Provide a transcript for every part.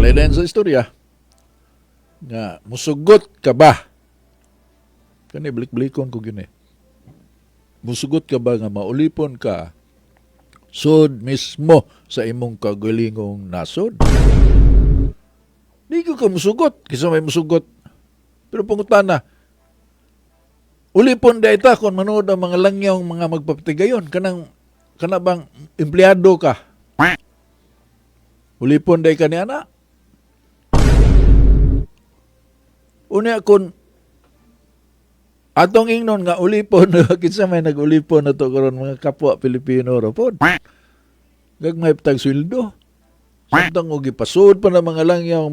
Lain sa istorya nga musugot ka ba? Kani balik-balikon ko gini. Musugot ka ba nga maulipon ka sud mismo sa imong kagalingong nasod? Di ko ka musugot, kisa may musugot. Pero pangutana, ulipon da ita kung manood ang mga langyaw mga magpapatigayon. Kana bang empleyado ka? Ulipon da ka ni ana? Unya kung atong ingnon nga ulipon, kinsa may nag-ulipon na to karon mga kapwa Pilipino ro pod. Gagmay tag sweldo. Samtang og gipasud pa ng mga langyaw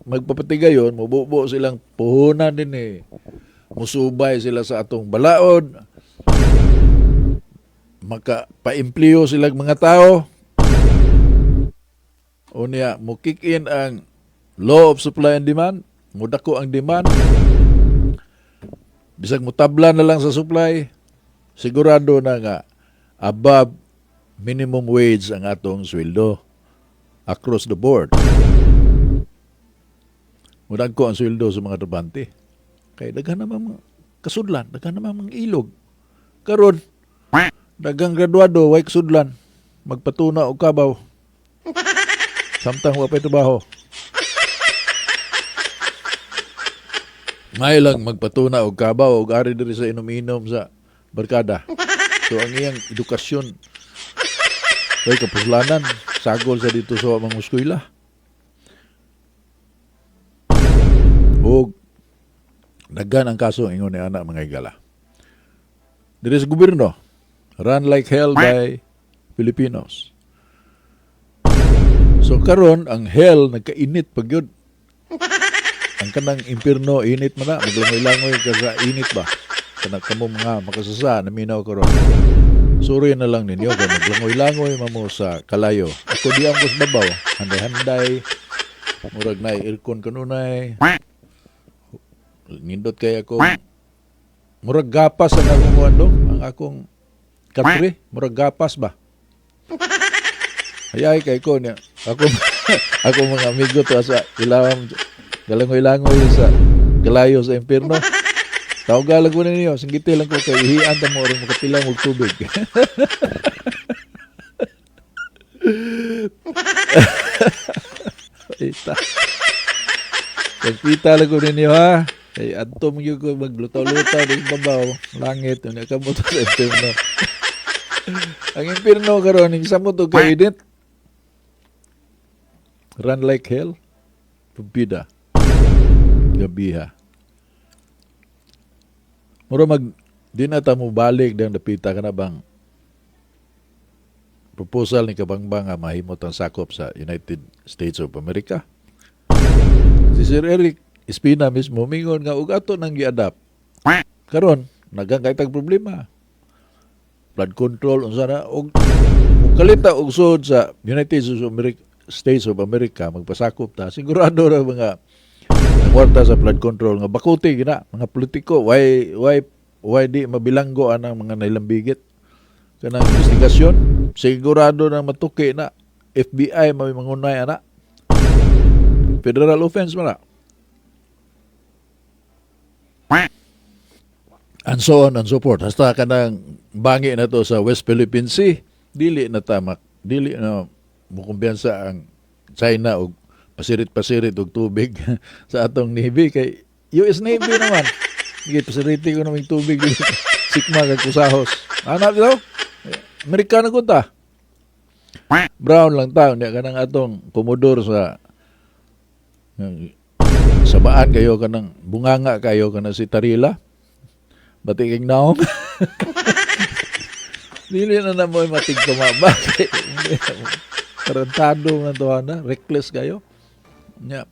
magpapatigayon, mububo silang puhunan din musubay sila sa atong balaod. Maka-paimplyo silang mga tao. Unya, mo kick in ang law of supply and demand. Mudako ang demand. Bisag mutabla na lang sa supply, sigurado na nga above minimum wage ang atong sweldo across the board. Mudagko ang sweldo sa mga trabante. Kaya daghan naman mga kasudlan, daghan naman mga ilog. Karon, daghang graduado, way kasudlan, magpatuna og kabaw. Samtang wa pay trabaho. May lang magpatuna og kabaw og ari diri sa inom-inom sa barkada. So ang iyang edukasyon ay kapuslanan, sagol sa dito sa mga eskwela. Og daghan ang kaso ingon ni anak mga igala. Diri sa gobyerno, run like hell by Filipinos. So karon ang hell nagkainit pagyud. Ang kanang impierno init man na, maglangoy-langoy ka sa init ba? Kanang kamo mga makasasa na minaw karon. Suri na lang ninyo kay maglangoy-langoy mamo sa kalayo. Ako di ang babaw, handay-handay. Murag na aircon kanunay. Nindot kay ako. Murag gapas ang akong ano, ang akong katre, murag gapas ba? Hayay kay ko niya. Ako mga amigo to sa ilawam galangoy-langoy sa kalayo sa impierno. Tawagalag ko na ninyo. Singgiti lang ko kay ihian ta mo rin makatilang og tubig. Ita. Pagpita lang ko ninyo ha. Ay, adto mo yung maglutaw-lutaw ng babaw. Langit. Yung nakamoto sa impierno. Ang impierno karon yung sa mo to kay edit. Run like hell. Pabida. Gabiha. Mura di na ta mo balik dang napita ka na bang proposal ni Kabangbang nga mahimot ang sakop sa United States of America. Si Sir Eric Espina mismo mingon nga ug ato nang gi-adapt. Karon nagang kay tag problema. Flood control unsa na og kalita og sud sa United States of America magpasakop ta sigurado ra mga kwarta sa flood control nga bakuti gina mga politiko why di mabilanggo anang mga nailambigit kanang investigasyon sigurado na matuki na FBI may mangunay ana federal offense man na and so on and so forth hasta kanang bangi na to sa West Philippine Sea dili na mukumbiyansa ang China og pasirit-pasirit og tubig sa atong Navy kay US Navy naman. Sige, pasiriti ko namang tubig dito. Sikma kag kusahos. Anak daw? Amerikano ko ta. Brown lang ta. Hindi ka nang atong komodor sa sabaan kayo ka ng bunganga kayo ka na si Tarila. Batikig naong. Dili na na mo matig kumaba. Tarantado nga to na. Reckless kayo. Nya.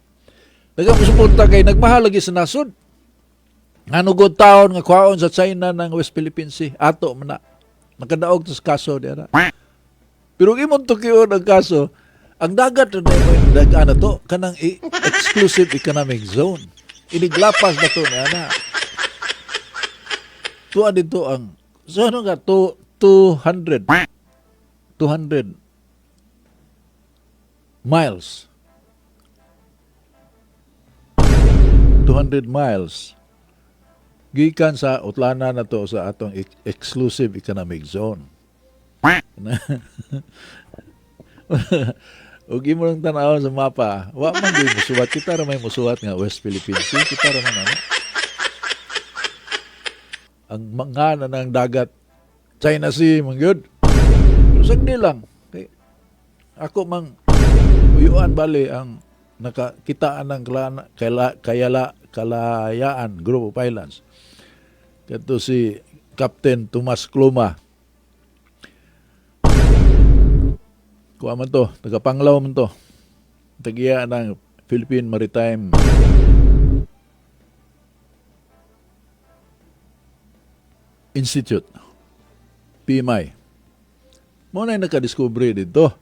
Dagang suporta kay nagmahal lagi sa nasod. Nganugod taon nga kwaon sa China ng West Philippine Sea. Ato man na. Nakadaog sa kaso diya. Pero imong tukiyon ang kaso, ang dagat na may dagaan na to, kanang exclusive economic zone. Iniglapas na to na ana. Tuwa dito ang, so ano nga, 200 miles 200 miles gikan sa utlana na to sa atong exclusive economic zone. Ug imo lang tan-awon sa mapa, wa man gyud musuwat kita ra may musuwat nga West Philippine Sea, kita ra man ano. Ang mga na ng dagat China Sea man gyud. Pero sagdi lang. Kay ako mang uyuan bali ang nakakitaan ng kalayaan Group of Islands. Kato si Captain Tomas Kluma. Kuha man to, taga-Panglao man to. Tagiya ng Philippine Maritime Institute. PMI. Mo na nakadiscovery dito.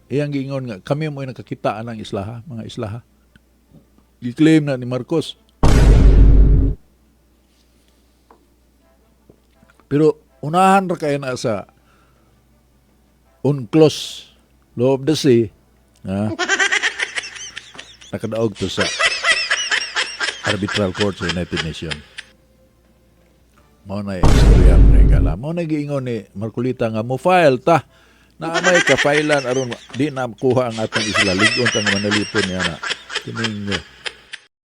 Iyang gingon nga, kami mo nakakitaan ng islaha, mga islaha. I-claim na ni Marcos. Pero unahan ra kayo na sa UNCLOS, Law of the Sea, nakadaog to sa Arbitral Court sa United Nations. Mao na istorya mga igala. Mao na giingon ni Marcolita nga mo file ta na may kapailan aron di na kuha ang atong isla ligon tang manalipon niya na kining